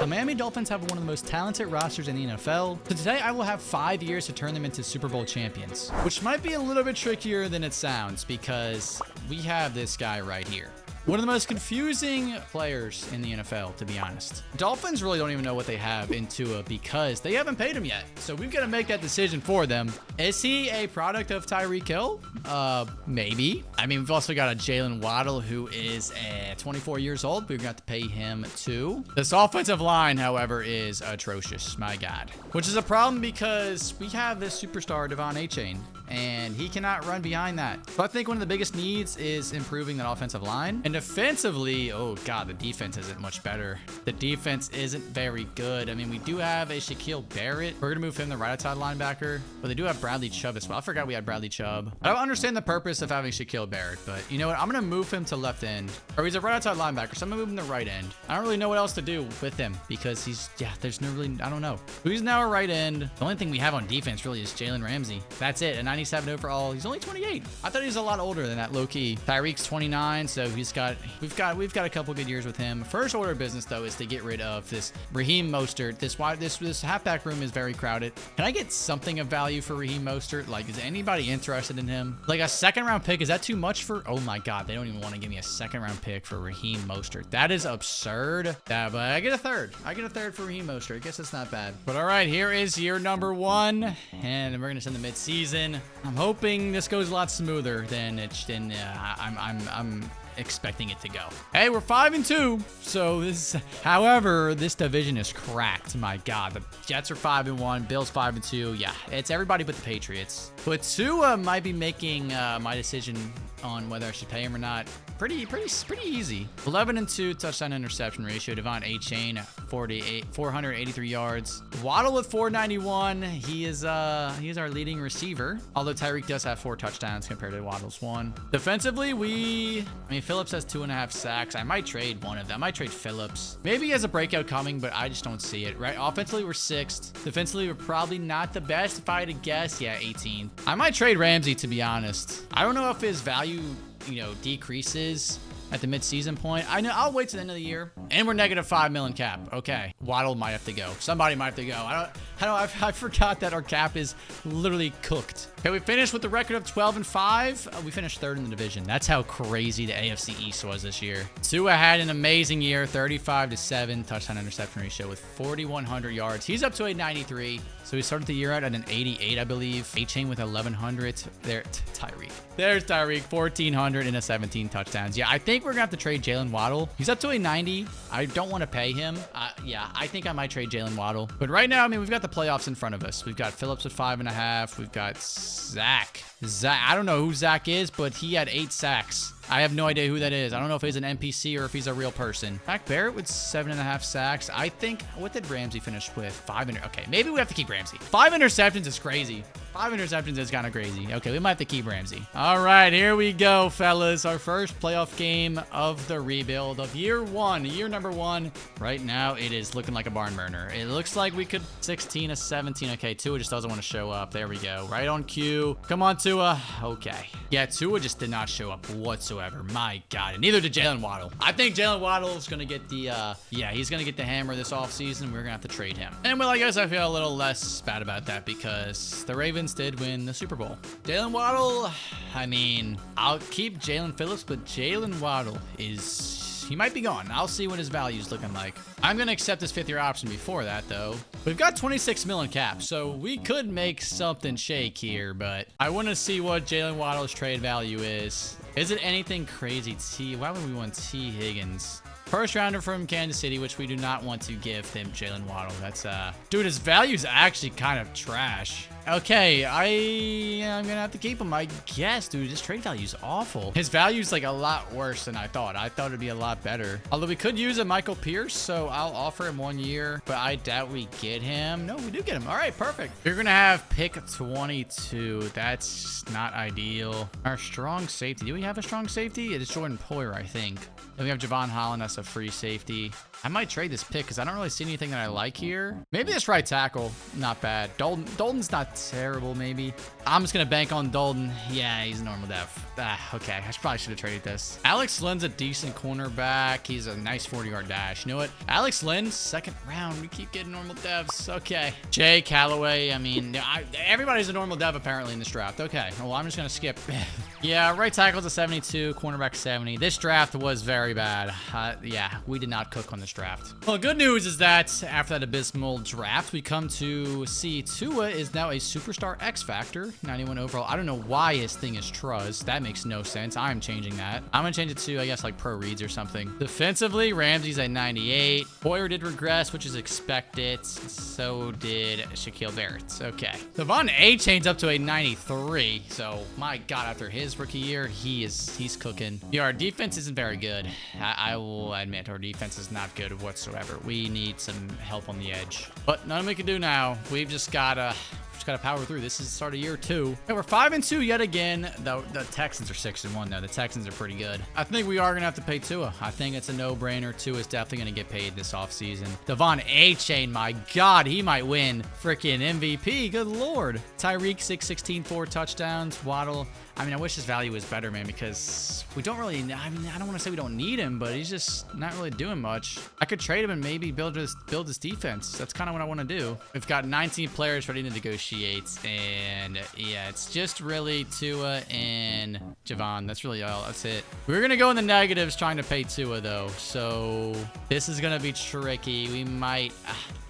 The Miami Dolphins have one of the most talented rosters in the NFL. So today I will have 5 years to turn them into Super Bowl champions, which might be a little bit trickier than it sounds because we have this guy right here. One of the most confusing players in the NFL, to be honest. Dolphins really don't even know what they have in Tua because they haven't paid him yet. So we've got to make that decision for them. Is he a product of Tyreek Hill? Maybe. I mean, we've also got a Jalen Waddle who is 24 years old. We've got to pay him too. This offensive line, however, is atrocious. My God. Which is a problem because we have this superstar, Devon Achane, and he cannot run behind that. So I think one of the biggest needs is improving that offensive line. And defensively, oh God, the defense isn't much better. The defense isn't very good. I mean, we do have a Shaquille Barrett. We're going to move him to right outside linebacker, but they do have Bradley Chubb as well. I forgot we had Bradley Chubb. I don't understand the purpose of having Shaquille Barrett, but you know what? I'm going to move him to left end, or he's a right outside linebacker, so I'm going to move him to right end. I don't really know what else to do with him because there's no really, I don't know. He's now a right end. The only thing we have on defense really is Jalen Ramsey. That's it. A 97 overall. He's only 28. I thought he was a lot older than that, low key. Tyreek's 29, so we've got a couple good years with him. First order of business though is to get rid of this Raheem Mostert. This halfback room is very crowded. Can I get something of value for Raheem Mostert? Like, is anybody interested in him? Like a second round pick, is that too much for? Oh my God, they don't even want to give me a second round pick for Raheem Mostert. That is absurd. Yeah, but I get a third. I get a third for Raheem Mostert. I guess it's not bad. But all right, here is year number 1, and we're gonna send the mid-season. I'm hoping this goes a lot smoother than I'm expecting it to go. Hey, we're 5-2. So however, this division is cracked. My God, the Jets are 5-1, Bills 5-2. Yeah, it's everybody but the Patriots. But Tua might be making my decision on whether I should pay him or not pretty easy. 11-2 touchdown interception ratio. Devon Achane 483 yards. Waddle with 491. He is our leading receiver. Although Tyreek does have 4 touchdowns compared to Waddle's 1. Defensively, Phillips has 2.5 sacks. I might trade one of them. I might trade Phillips. Maybe he has a breakout coming, but I just don't see it, right? Offensively, we're 6th. Defensively, we're probably not the best. If I had to guess, yeah, 18. I might trade Ramsey, to be honest. I don't know if his value, decreases at the mid-season point. I know I'll wait to the end of the year. And we're negative $5 million cap. Okay. Waddle might have to go. Somebody might have to go. I forgot that our cap is literally cooked. Okay, we finished with the record of 12-5. We finished 3rd in the division. That's how crazy the AFC East was this year. Tua had an amazing year, 35-7 touchdown interception ratio with 4,100 yards. He's up to a 93. So he started the year out at an 88, I believe. Achane with 1,100. There's Tyreek, 1,400 and 17 touchdowns. Yeah, I think we're gonna have to trade Jalen Waddle. He's up to a 90. I don't want to pay him. Yeah, I think I might trade Jalen Waddle. But right now, we've got the playoffs in front of us. We've got Phillips with 5.5. We've got Zach. I don't know who Zach is, but he had 8 sacks. I have no idea who that is. I don't know if he's an NPC or if he's a real person. Zach Barrett with 7.5 sacks. I think, what did Ramsey finish with? 5. Okay, maybe we have to keep Ramsey. 5 interceptions is crazy. 5 interceptions is kind of crazy. Okay, we might have to keep Ramsey. All right, here we go, fellas. Our first playoff game of the rebuild of year number 1. Right now, it is looking like a barn burner. It looks like we could 16-17. Okay, Tua just doesn't want to show up. There we go. Right on cue. Come on, Tua. Okay. Yeah, Tua just did not show up whatsoever. My God. And neither did Jalen Waddle. I think Jalen Waddle is going to get he's going to get the hammer this offseason. We're going to have to trade him. And well, I guess I feel a little less bad about that because the Ravens did win the Super Bowl. Jalen Waddle, I'll keep Jalen Phillips, but Jalen Waddle he might be gone. I'll see what his value is looking like. I'm going to accept his 5th-year option before that, though. We've got 26 million cap, so we could make something shake here, but I want to see what Jalen Waddle's trade value is. Is it anything crazy? Why would we want T. Higgins? First rounder from Kansas City, which we do not want to give him Jalen Waddle. That's, dude, his value is actually kind of trash. Okay, I'm gonna have to keep him, I guess, dude. This trade value is awful. His value is like a lot worse than I thought. I thought it'd be a lot better. Although we could use a Michael Pierce, so I'll offer him 1 year, but I doubt we get him. No, we do get him. All right, perfect. You're gonna have pick 22. That's not ideal. Our strong safety. Do we have a strong safety? It is Jordan Poyer, I think. Then we have Javon Holland. That's a free safety. I might trade this pick because I don't really see anything that I like here. Maybe this right tackle, not bad. Dalton's not terrible, maybe. I'm just going to bank on Dalton. Yeah, he's normal def. Okay, I probably should have traded this. Alex Lynn's a decent cornerback. He's a nice 40-yard dash. You know what? Alex Lynn, second round. We keep getting normal devs. Okay. Jay Callaway. I mean, everybody's a normal dev apparently in this draft. Okay. Well, I'm just going to skip. Yeah, right tackle's a 72, cornerback 70. This draft was very bad. Yeah, we did not cook on this draft. Well, good news is that after that abysmal draft, we come to see Tua is now a superstar X Factor, 91 overall. I don't know why his thing is Truz. That makes no sense. I'm changing that. I'm going to change it to, I guess, like Pro Reads or something. Defensively, Ramsey's a 98. Boyer did regress, which is expected. So did Shaquille Barrett. Okay. Devon A-Chain's up to a 93. So, my God, after his rookie year, he's cooking. Yeah, our defense isn't very good. I will admit our defense is not good whatsoever. We need some help on the edge. But nothing we can do now. We've just gotta power through. This is the start of year 2. Okay, we're 5-2 yet again. The Texans are 6-1 though. The Texans are pretty good. I think we are gonna have to pay Tua. I think it's a no-brainer. Tua is definitely gonna get paid this offseason. Devon A-Chain, my God, he might win freaking MVP. Good Lord. Tyreek 616, 4 touchdowns. Waddle. I mean, I wish his value was better, man, because we don't really, I mean, I don't want to say we don't need him, but he's just not really doing much. I could trade him and maybe build his defense. That's kind of what I want to do. We've got 19 players ready to negotiate, and yeah, it's just really Tua and Javon. That's really all. That's it. We're going to go in the negatives trying to pay Tua, though, so this is going to be tricky. We might...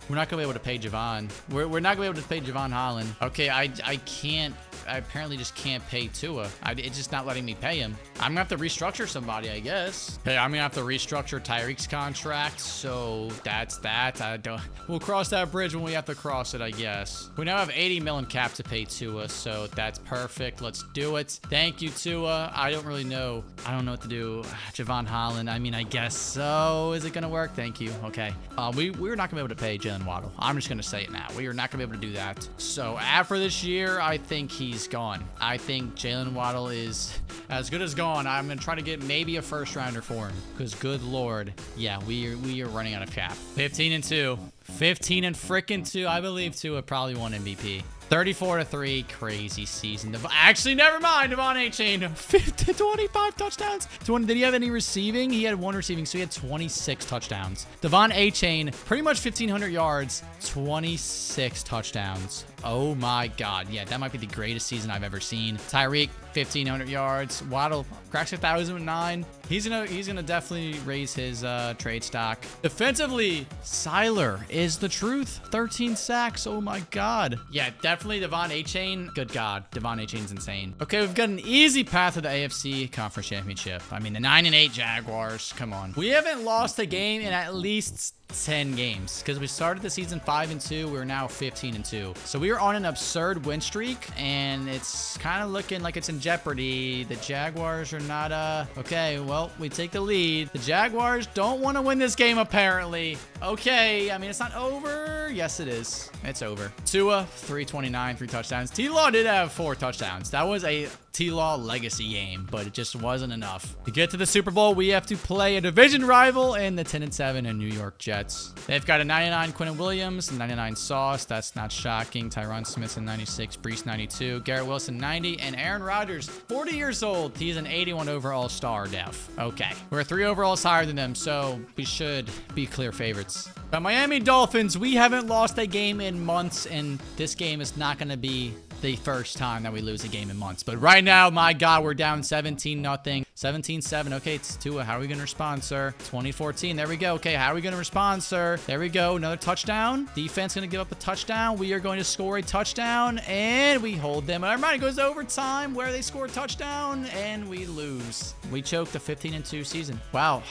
We're not going to be able to pay Javon. We're not going to be able to pay Javon Holland. Okay, I can't. I apparently just can't pay Tua. It's just not letting me pay him. I'm going to have to restructure somebody, I guess. Okay, I'm going to have to restructure Tyreek's contract. So that's that. We'll cross that bridge when we have to cross it, I guess. We now have 80 million cap to pay Tua, so that's perfect. Let's do it. Thank you, Tua. I don't really know. I don't know what to do. Javon Holland, I mean, I guess so. Is it going to work? Thank you. Okay. We're not going to be able to pay Jalen Waddle. I'm just going to say it now. We are not going to be able to do that. So after this year, I think he's gone. I think Jalen Waddle is as good as gone. I'm going to try to get maybe a first rounder for him because good Lord. Yeah, we are running out of cap. 15-2. 15 and frickin' 2. I believe Tua probably won MVP. 34-3, crazy season. Actually, never mind. Devon A-Chain, 25 touchdowns. Did he have any receiving? He had 1 receiving, so he had 26 touchdowns. Devon A-Chain, pretty much 1,500 yards, 26 touchdowns. Oh my God. Yeah, that might be the greatest season I've ever seen. Tyreek, 1,500 yards. Waddle cracks 1,009. He's gonna definitely raise his trade stock. Defensively, Siler is the truth. 13 sacks. Oh my God. Yeah, definitely Devon A-Chain. Good God, Devon A-Chain's insane. Okay, we've got an easy path to the AFC Conference Championship. I mean, the 9-8 Jaguars. Come on. We haven't lost a game in at least 10 games because we started the season 5-2. We're now 15-2. So we are on an absurd win streak, and it's kind of looking like it's in jeopardy. The Jaguars are not okay, well, we take the lead. The Jaguars don't want to win this game apparently. Okay, I mean, it's not over. Yes, it is. It's over. Tua, 329, 3 touchdowns. T-Law did have 4 touchdowns. That was a T-Law legacy game, but it just wasn't enough. To get to the Super Bowl, we have to play a division rival in the 10-7 and New York Jets. They've got a 99 Quinnen Williams, 99 Sauce. That's not shocking. Tyron Smith's a 96, Brees 92, Garrett Wilson 90, and Aaron Rodgers, 40 years old. He's an 81 overall star def. Okay, we're 3 overalls higher than them, so we should be clear favorites. The Miami Dolphins, we haven't lost a game in months, and this game is not going to be the first time that we lose a game in months. But right now, my God, we're down 17-0. 17-7. Okay, it's Tua. How are we going to respond, sir? 2014. There we go. Okay, how are we going to respond, sir? There we go. Another touchdown. Defense going to give up a touchdown. We are going to score a touchdown, and we hold them. Never mind, it goes to overtime where they score a touchdown, and we lose. We choked the 15-2 season. Wow.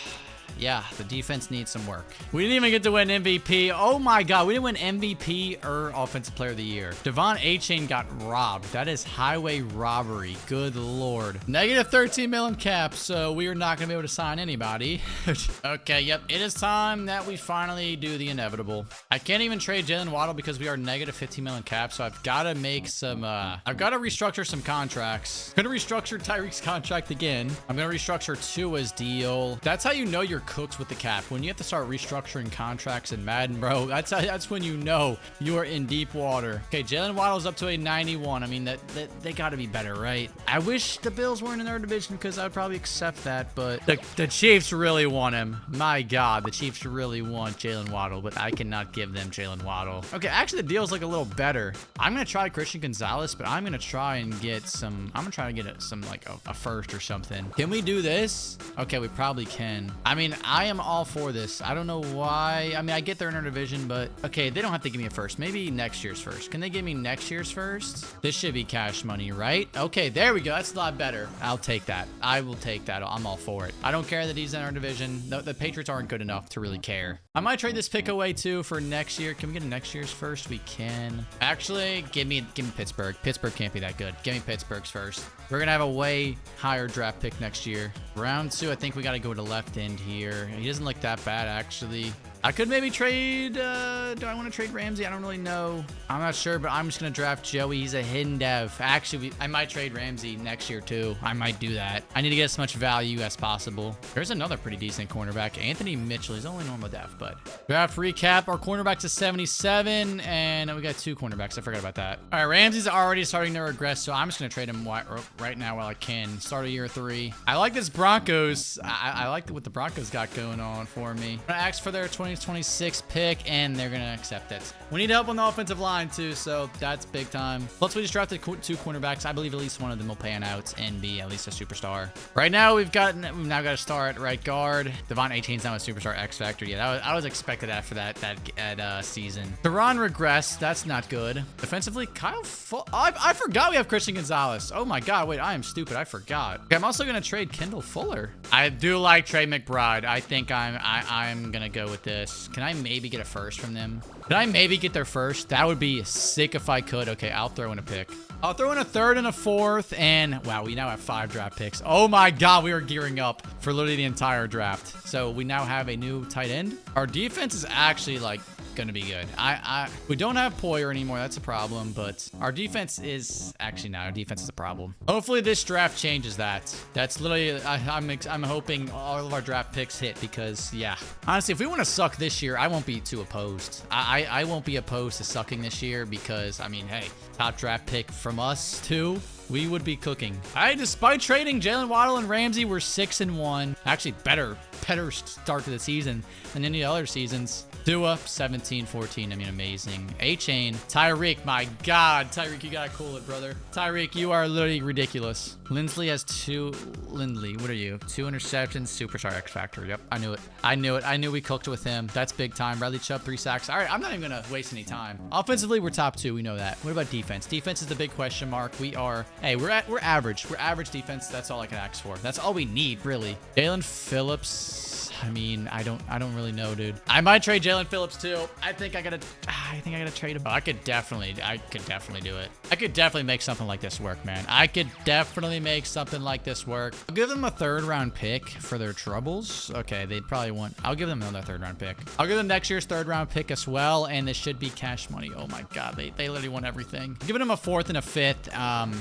Yeah, the defense needs some work. We didn't even get to win MVP. Oh my God, we didn't win MVP or Offensive Player of the Year. Devon A-Chain got robbed. That is highway robbery. Good Lord. Negative 13 million cap, so we are not going to be able to sign anybody. Okay, yep. It is time that we finally do the inevitable. I can't even trade Jalen Waddle because we are negative 15 million cap, so I've got to make some, I've got to restructure some contracts. I'm going to restructure Tyreek's contract again. I'm going to restructure Tua's deal. That's how you know you're cooked with the cap. When you have to start restructuring contracts in Madden, bro, that's when you know you are in deep water. Okay, Jalen Waddle's up to a 91. I mean, they got to be better, right? I wish the Bills weren't in their division because I'd probably accept that, but the Chiefs really want him. My God, the Chiefs really want Jalen Waddle, but I cannot give them Jalen Waddle. Okay, actually, the deal's like a little better. I'm going to try Christian Gonzalez, but I'm going to try and get some, I'm going to try to get some like a first or something. Can we do this? Okay, we probably can. I mean, I am all for this. I don't know why. I mean, I get they're in our division, but okay, they don't have to give me a first. Maybe next year's first. Can they give me next year's first? This should be cash money, right? Okay, there we go. That's a lot better. I'll take that. I will take that. I'm all for it. I don't care that he's in our division. The Patriots aren't good enough to really care. I might trade this pick away too for next year. Can we get a next year's first? We can. Actually, give me Pittsburgh. Pittsburgh can't be that good. Give me Pittsburgh's first. We're going to have a way higher draft pick next year. Round 2, I think we got to go to left end here. He doesn't look that bad, actually. I could maybe trade, do I want to trade Ramsey? I don't really know. I'm not sure, but I'm just going to draft Joey. He's a hidden dev. Actually, I might trade Ramsey next year too. I might do that. I need to get as much value as possible. There's another pretty decent cornerback. Anthony Mitchell. He's only normal dev, but draft recap. Our cornerback's a 77, and we got 2 cornerbacks. I forgot about that. All right, Ramsey's already starting to regress, so I'm just going to trade him right now while I can. Start of year 3. I like this Broncos. I like what the Broncos got going on for me. I'm going to ask for their 2026 pick, and they're going to accept it. We need help on the offensive line, too, so that's big time. Plus, we just drafted 2 cornerbacks. I believe at least one of them will pan out and be at least a superstar. Right now, we've now got to start right guard. Devon Achane's now a superstar X Factor. Yeah, I was expected after that season. Duran regressed. That's not good. Defensively, I forgot we have Christian Gonzalez. Oh my God, wait, I am stupid. I forgot. Okay, I'm also going to trade Kendall Fuller. I do like Trey McBride. I think I'm going to go with this. Can I maybe get a first from them? Can I maybe get their first? That would be sick if I could. Okay, I'll throw in a pick. I'll throw in a 3rd and a 4th, and wow, we now have 5 draft picks. Oh my God, we are gearing up for literally the entire draft. So we now have a new tight end. Our defense is actually like gonna be good. We don't have Poyer anymore. That's a problem, but our defense is actually not. Our defense is a problem. Hopefully this draft changes that. That's literally, I'm hoping all of our draft picks hit because yeah, honestly, if we want to suck this year, I won't be too opposed. I won't be opposed to sucking this year because I mean, hey, top draft pick from us too. We would be cooking. Despite trading Jalen Waddle and Ramsey, we're 6-1. Actually, better start to the season than any other seasons. Tua, 17-14. I mean, amazing. Achane, Tyreek, my God. Tyreek, you gotta cool it, brother. Tyreek, you are literally ridiculous. Lindsley has 2. Lindley, what are you? 2 interceptions, superstar X Factor. Yep, I knew it. I knew we cooked with him. That's big time. Bradley Chubb, 3 sacks. All right, I'm not even gonna waste any time. Offensively, we're top 2. We know that. What about defense? Defense is the big question mark. We are, hey, we're average. We're average defense. That's all I can ask for. That's all we need, really. Jalen Phillips. I mean, I don't really know, dude. I might trade Jalen Phillips too. I think I gotta trade him. I could definitely do it. I could definitely make something like this work, man. I could definitely make something like this work. I'll give them a 3rd round pick for their troubles. Okay, they'd probably want, I'll give them another 3rd round pick. I'll give them next year's 3rd round pick as well, and this should be cash money. Oh my God, they literally want everything. Giving them a 4th and a 5th.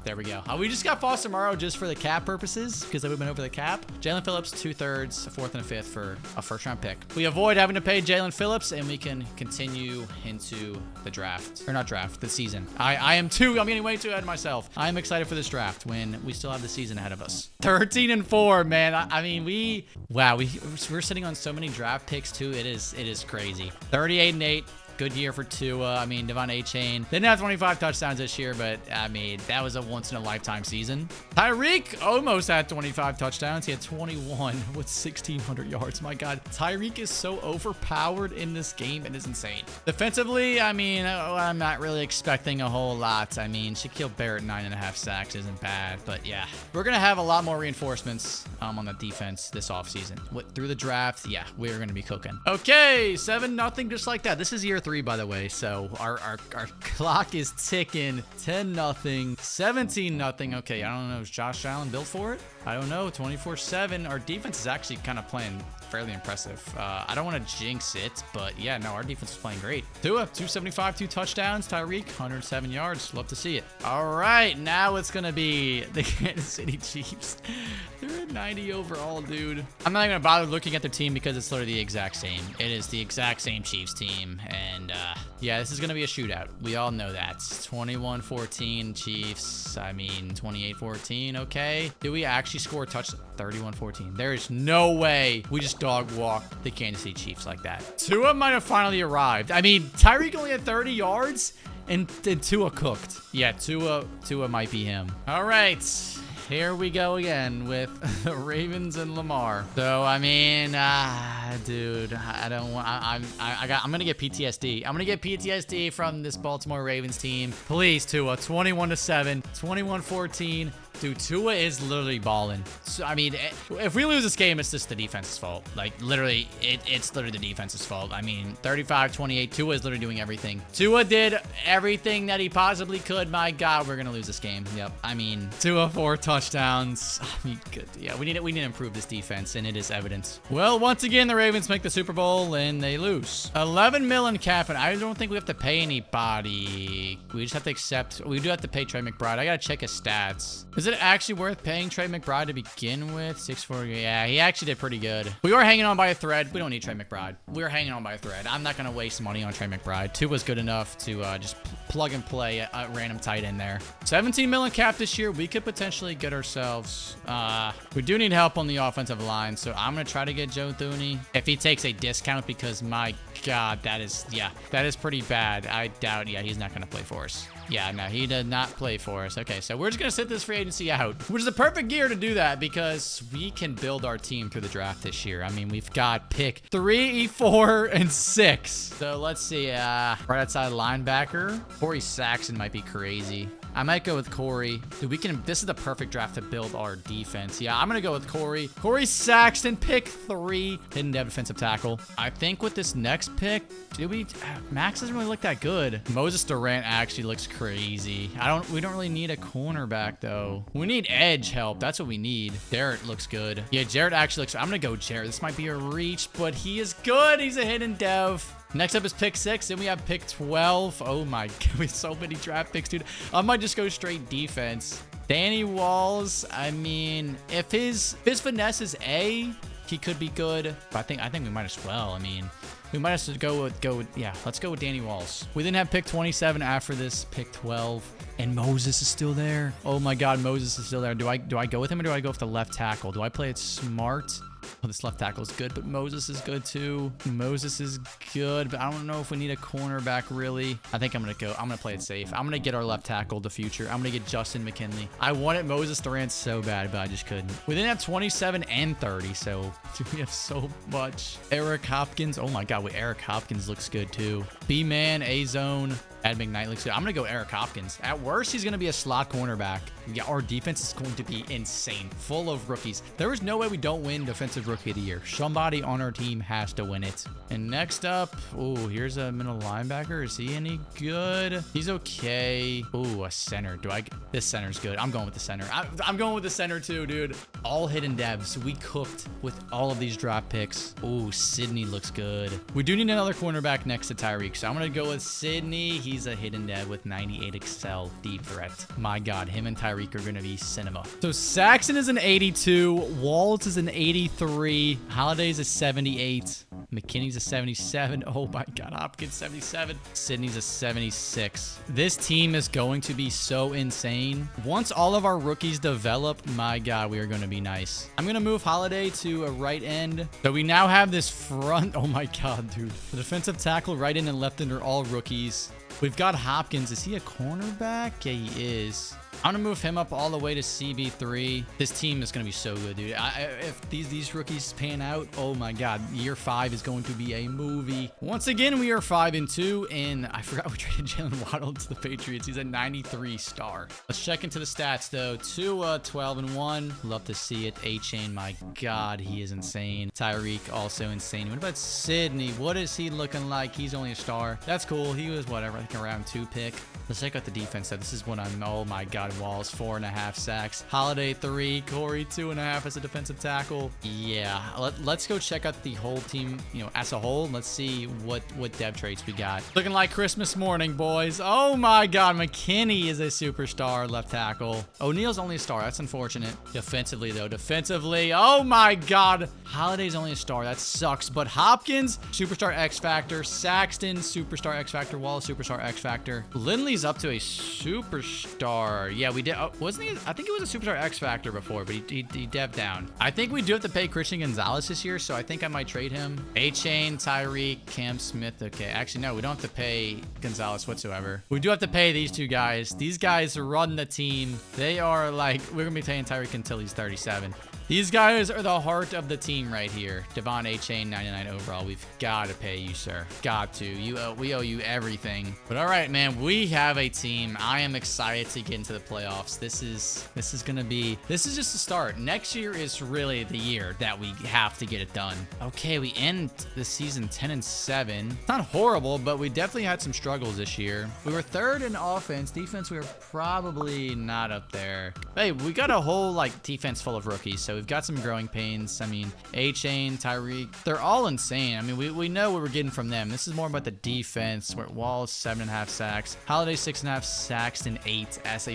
There we go. We just got Foster Morrow just for the cap purposes because we went over the cap. Jalen Phillips, 2/3, a 4th and a 5th for a 1st round pick. We avoid having to pay Jalen Phillips and we can continue into the draft. Or not draft, the season. I'm getting way too ahead of myself. I'm excited for this draft when we still have the season ahead of us. 13-4, man. I mean, we're sitting on so many draft picks too. It is crazy. 38-8. Good year for Tua. I mean, Devon Achane didn't have 25 touchdowns this year, but I mean, that was a once-in-a-lifetime season. Tyreek almost had 25 touchdowns. He had 21 with 1,600 yards. My God, Tyreek is so overpowered in this game. It is insane. Defensively, I mean, I'm not really expecting a whole lot. I mean, Shaquille Barrett, 9.5 sacks isn't bad, but yeah. We're going to have a lot more reinforcements on the defense this offseason. Through the draft, yeah, we're going to be cooking. Okay, 7-0, just like that. This is year 3, by the way, so our clock is ticking. 10-0, 17-0. Okay, I don't know, is Josh Allen built for it? I don't know. 24/7. Our defense is actually kind of playing fairly impressive. I don't want to jinx it, but yeah, no, our defense is playing great. Tua, 275, 2 touchdowns. Tyreek, 107 yards. Love to see it. All right, now it's gonna be the Kansas City Chiefs. They're in 90 overall, dude. I'm not even gonna bother looking at their team because it's literally the exact same. It is the exact same Chiefs team. And yeah, this is gonna be a shootout. We all know that. 21-14 Chiefs. I mean, 28-14, okay. Did we actually score a touchdown? 31-14. There is no way we just dog walked the Kansas City Chiefs like that. Tua might have finally arrived. I mean, Tyreek only had 30 yards and Tua cooked. Yeah, Tua might be him. All right. Here we go again with the Ravens and Lamar. So, I mean, dude, I don't want, I'm going to get PTSD. I'm going to get PTSD from this Baltimore Ravens team. Please, Tua, 21-7, 21-14. Dude, Tua is literally balling. So, I mean, if we lose this game, it's just the defense's fault. Like, literally, it's literally the defense's fault. I mean, 35-28, Tua is literally doing everything. Tua did everything that he possibly could. My God, we're going to lose this game. Yep. I mean, Tua 4 touchdowns. I mean, good. Yeah, we need to improve this defense, and it is evident. Well, once again, the Ravens make the Super Bowl, and they lose. 11 million cap, and I don't think we have to pay anybody. We just have to accept. We do have to pay Trey McBride. I got to check his stats. Is it actually worth paying Trey McBride to begin with? 640. Yeah, he actually did pretty good. We were hanging on by a thread. We don't need Trey McBride. We were hanging on by a thread. I'm not going to waste money on Trey McBride. Two was good enough to just plug and play a random tight end there. 17 million cap this year. We could potentially get ourselves. We do need help on the offensive line, so I'm going to try to get Joe Thuney if he takes a discount because my God, that is pretty bad. I doubt, he's not going to play for us. Yeah, no, he did not play for us. Okay, so we're just going to sit this free agency out, which is the perfect gear to do that because we can build our team through the draft this year. I mean, we've got pick 3, 4, and 6. So let's see. Right outside linebacker. Corey Saxon might be crazy. I might go with Corey. Dude, this is the perfect draft to build our defense. Yeah, I'm going to go with Corey. Corey Saxton, pick 3. Hidden dev defensive tackle. I think with this next pick, Max doesn't really look that good. Moses Durant actually looks crazy. We don't really need a cornerback though. We need edge help. That's what we need. Jarrett looks good. Yeah, Jarrett actually looks, I'm going to go Jarrett. This might be a reach, but he is good. He's a hidden dev. Next up is pick 6. Then we have pick 12. Oh my God, we have so many draft picks, dude. I might just go straight defense. Danny Walls. I mean, if his finesse is A, he could be good. But I think we might as well. I mean, we might as well go with yeah, let's go with Danny Walls. We then have pick 27 after this, pick 12. And Moses is still there. Oh my God, Moses is still there. Do I go with him or do I go with the left tackle? Do I play it smart? Oh, this left tackle is good, but Moses is good too. Moses is good, but I don't know if we need a cornerback really. I think I'm going to play it safe. I'm going to get our left tackle the future. I'm going to get Justin McKinley. I wanted Moses Durant so bad, but I just couldn't. We then have 27 and 30, so we have so much. Eric Hopkins. Oh my God, Eric Hopkins looks good too. B-Man, A-Zone. Ed McKnight looks good. I'm going to go Eric Hopkins. At worst, he's going to be a slot cornerback. Yeah, our defense is going to be insane. Full of rookies. There is no way we don't win Defensive Rookie of the Year. Somebody on our team has to win it. And next up, oh, here's a middle linebacker. Is he any good? He's okay. Oh, a center. This center's good. I'm going with the center. I'm going with the center too, dude. All hidden devs. We cooked with all of these draft picks. Oh, Sydney looks good. We do need another cornerback next to Tyreek. So I'm going to go with Sydney. He's a hidden dev with 98 excel deep threat. My God, him and Tyreek are going to be cinema. So Saxon is an 82. Walls is an 83. Holiday's a 78. McKinney's a 77. Oh my God, Hopkins 77. Sydney's a 76. This team is going to be so insane. Once all of our rookies develop, my God, we are going to be nice. I'm going to move Holiday to a right end. So we now have this front. Oh my God, dude. The defensive tackle, right end and left end are all rookies. We've got Hopkins. Is he a cornerback? Yeah, he is. I'm going to move him up all the way to CB3. This team is going to be so good, dude. If these rookies pan out, oh my God, year 5 is going to be a movie. Once again, we are 5-2, and I forgot we traded Jalen Waddle to the Patriots. He's a 93 star. Let's check into the stats, though. 12-1. Love to see it. A-Chain, my God, he is insane. Tyreek, also insane. What about Sydney? What is he looking like? He's only a star. That's cool. He was whatever. second round 2 pick. Let's check out the defense. This is what I'm, oh my God, Walls, 4.5 sacks. Holiday 3, Corey 2.5 as a defensive tackle. Yeah, let's go check out the whole team, you know, as a whole. Let's see what depth traits we got. Looking like Christmas morning, boys. Oh my God, McKinney is a superstar left tackle. O'Neal's only a star. That's unfortunate. Defensively, though, defensively, oh my God. Holiday's only a star. That sucks. But Hopkins, superstar X Factor. Saxton, superstar X Factor. Wallace, superstar X Factor. Lindley's up to a superstar. Yeah, we did. Oh, wasn't he? I think it was a superstar X Factor before, but he dev'd down. I think we do have to pay Christian Gonzalez this year, so I think I might trade him. A-Chain, Tyreek, Cam Smith. Okay, actually, no, we don't have to pay Gonzalez whatsoever. We do have to pay these two guys. These guys run the team. They are like, we're going to be paying Tyreek until he's 37. These guys are the heart of the team right here. Devon A-Chain, 99 overall. We've got to pay you, sir. Got to. We owe you everything. But all right, man, we have a team. I am excited to get into the playoffs. This is just the start. Next year is really the year that we have to get it done. Okay, we end the season 10-7. It's not horrible, but we definitely had some struggles this year. We were third in offense. Defense, we were probably not up there. Hey, we got a whole like defense full of rookies, so we've got some growing pains. I mean, A-Chain, Tyreek, they're all insane. I mean, we know what we're getting from them. This is more about the defense. We're at Wallace, 7.5 sacks. Holiday, 6.5 sacks, and 8 as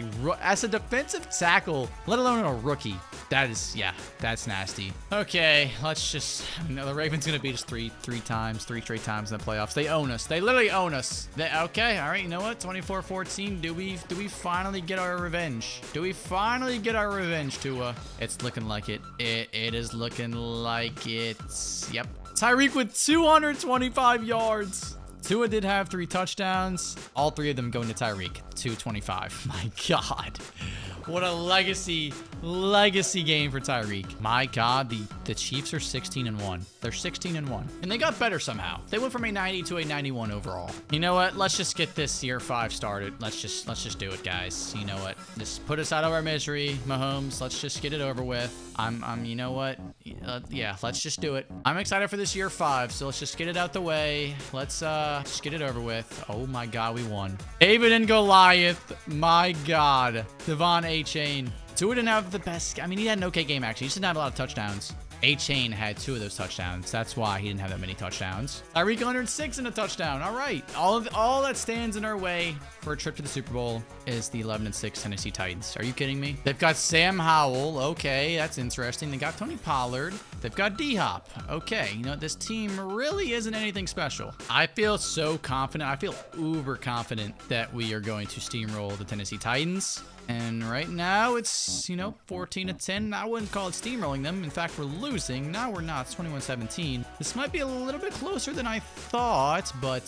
a defensive tackle, let alone a rookie. That is, yeah, that's nasty. Okay, let's just, the Ravens gonna beat us three straight times in the playoffs. They own us. They literally own us. Okay, all right, you know what? 24-14. Do we finally get our revenge? Do we finally get our revenge, Tua? It's looking like it. It is looking like it's, yep. Tyreek with 225 yards. Tua did have 3 touchdowns. All 3 of them going to Tyreek. 225. My God. What a legacy game for Tyreek. My God, the Chiefs are 16-1. They're 16-1. And they got better somehow. They went from a 90 to a 91 overall. You know what? Let's just get this year 5 started. Let's just do it, guys. You know what? Just put us out of our misery, Mahomes. Let's just get it over with. You know what? Yeah, let's just do it. I'm excited for this year 5, so let's just get it out the way. Let's just get it over with. Oh my God, we won. David and Goliath. My God. Devon A-Chain. Tua didn't have the best. I mean, he had an okay game, actually. He just didn't have a lot of touchdowns. A-Chain had 2 of those touchdowns. That's why he didn't have that many touchdowns. Tyreek 106 and a touchdown. All right. All that stands in our way for a trip to the Super Bowl is the 11-6 Tennessee Titans. Are you kidding me? They've got Sam Howell. Okay, that's interesting. They got Tony Pollard. They've got D-Hop. Okay, you know, this team really isn't anything special. I feel so confident. I feel uber confident that we are going to steamroll the Tennessee Titans. And right now, it's, you know, 14-10. I wouldn't call it steamrolling them. In fact, we're losing. No, we're not. It's 21-17. This might be a little bit closer than I thought, but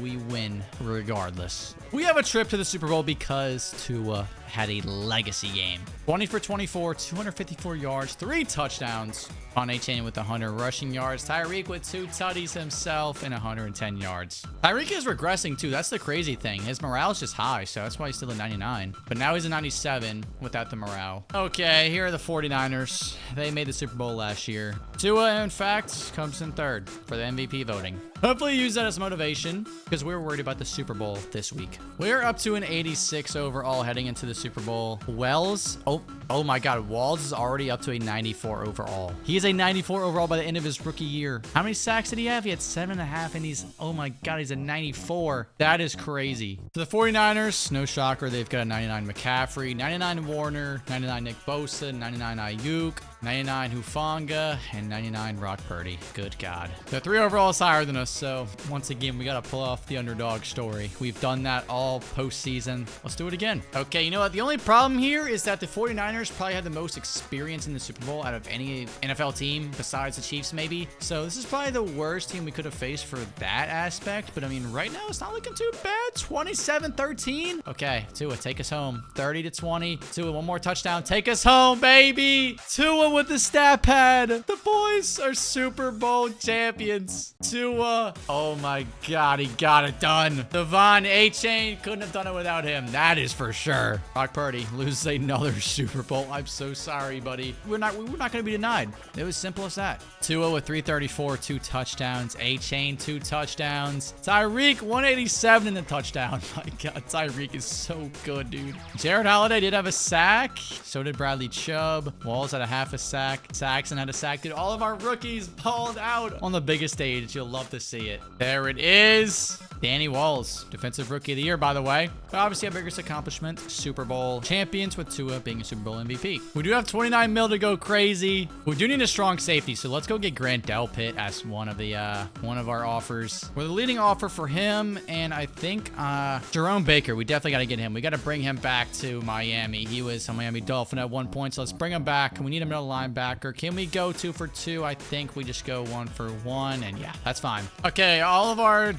we win regardless. We have a trip to the Super Bowl because Tua had a legacy game. 20 for 24, 254 yards, 3 touchdowns. On A-Chain with 100 rushing yards. Tyreek with 2 tutties himself and 110 yards. Tyreek is regressing too. That's the crazy thing. His morale is just high, so that's why he's still at 99. But now he's a 97 without the morale. Okay, here are the 49ers. They made the Super Bowl last year. Tua, in fact, comes in 3rd for the MVP voting. Hopefully use that as motivation because we're worried about the Super Bowl this week. We're up to an 86 overall heading into the Super Bowl. Wells, oh my God, Walls is already up to a 94 overall. He is a 94 overall by the end of his rookie year. How many sacks did he have? He had 7.5 and he's, oh my God, he's a 94. That is crazy. For the 49ers, no shocker, they've got a 99 McCaffrey, 99 Warner, 99 Nick Bosa, 99 Ayuk, 99 Hufanga, and 99 Brock Purdy. Good God. They're 3 overalls higher than us, so once again, we got to pull off the underdog story. We've done that all postseason. Let's do it again. Okay, you know what? The only problem here is that the 49ers probably had the most experience in the Super Bowl out of any NFL team besides the Chiefs, maybe. So this is probably the worst team we could have faced for that aspect. But I mean, right now, it's not looking too bad. 27-13. Okay, Tua, take us home. 30-20. Tua, one more touchdown. Take us home, baby. Tua with the stat pad. The boys are Super Bowl champions. Tua. Oh my God, he got it done. Devon A-Chain couldn't have done it without him. That is for sure. Brock Purdy loses another Super Bowl. I'm so sorry, buddy. We're not going to be denied. It was simple as that. Tua with 334, 2 touchdowns. A-Chain, 2 touchdowns. Tyreek, 187 in the touchdown. My God, Tyreek is so good, dude. Jared Holiday did have a sack. So did Bradley Chubb. Walls had a half a sack. Saxon had a sack. Dude, all of our rookies balled out on the biggest stage. You'll love to see it. There it is. Danny Walls, Defensive Rookie of the Year, by the way. But obviously, our biggest accomplishment, Super Bowl champions with Tua being a Super Bowl MVP. We do have 29 mil to go crazy. We do need a strong safety, so let's go get Grant Delpit as one of our offers. We're the leading offer for him, and I think Jerome Baker. We definitely got to get him. We got to bring him back to Miami. He was a Miami Dolphin at one point, so let's bring him back. We need a middle linebacker. Can we go 2 for 2? I think we just go 1 for 1, and yeah, that's fine. Okay, all of our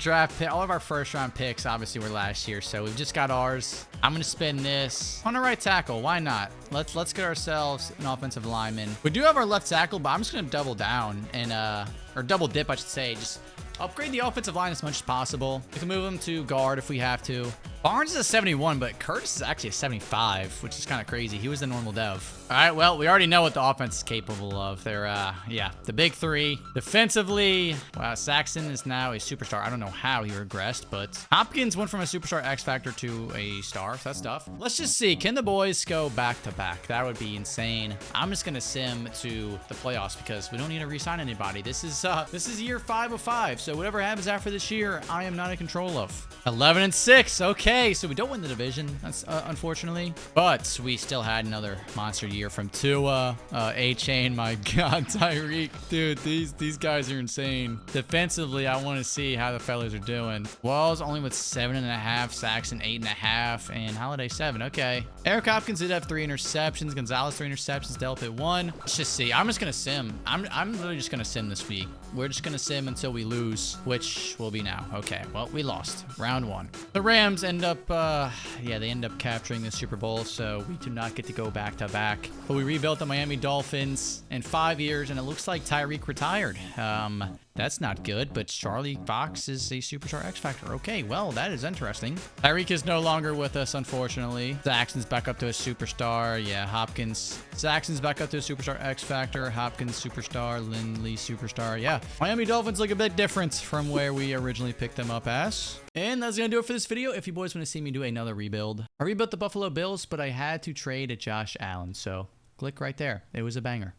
first round picks obviously were last year, so we've just got ours. I'm gonna spin this on the right tackle. Why not? Let's get ourselves an offensive lineman. We do have our left tackle, but I'm just gonna double down and or double dip, I should say. Just upgrade the offensive line as much as possible. We can move him to guard if we have to. Barnes is a 71, but Curtis is actually a 75, which is kind of crazy. He was the normal dev. All right, well, we already know what the offense is capable of. They're, yeah, the big three. Defensively, wow, Saxon is now a superstar. I don't know how he regressed, but Hopkins went from a superstar X Factor to a star. So that's tough. Let's just see. Can the boys go back-to-back? That would be insane. I'm just going to sim to the playoffs because we don't need to re-sign anybody. This is year 5 of 5. So whatever happens after this year, I am not in control of. 11-6. Okay, so we don't win the division, that's unfortunately, but we still had another monster year from Tua, A-Chain. My God, Tyreek, dude, these guys are insane. Defensively, I want to see how the fellas are doing. Walls only with 7.5, Saxon 8.5, and Holiday 7. Okay, Eric Hopkins did have 3 interceptions. Gonzalez 3 interceptions. Delpit 1. Let's just see. I'm just gonna sim. I'm literally just gonna sim this week. We're just gonna sim until we lose, which will be now. Okay, well, we lost round 1. The Rams end up, yeah, they end up capturing the Super Bowl, so we do not get to go back-to-back. But we rebuilt the Miami Dolphins in 5 years, and it looks like Tyreek retired. That's not good, but Charlie Fox is a superstar X Factor. Okay, well, that is interesting. Tyreek is no longer with us, unfortunately. Saxon's back up to a superstar. Yeah, Hopkins. Saxon's back up to a superstar X Factor. Hopkins, superstar. Lindley, superstar. Yeah, Miami Dolphins look a bit different from where we originally picked them up as. And that's going to do it for this video. If you boys want to see me do another rebuild, I rebuilt the Buffalo Bills, but I had to trade a Josh Allen, so click right there. It was a banger.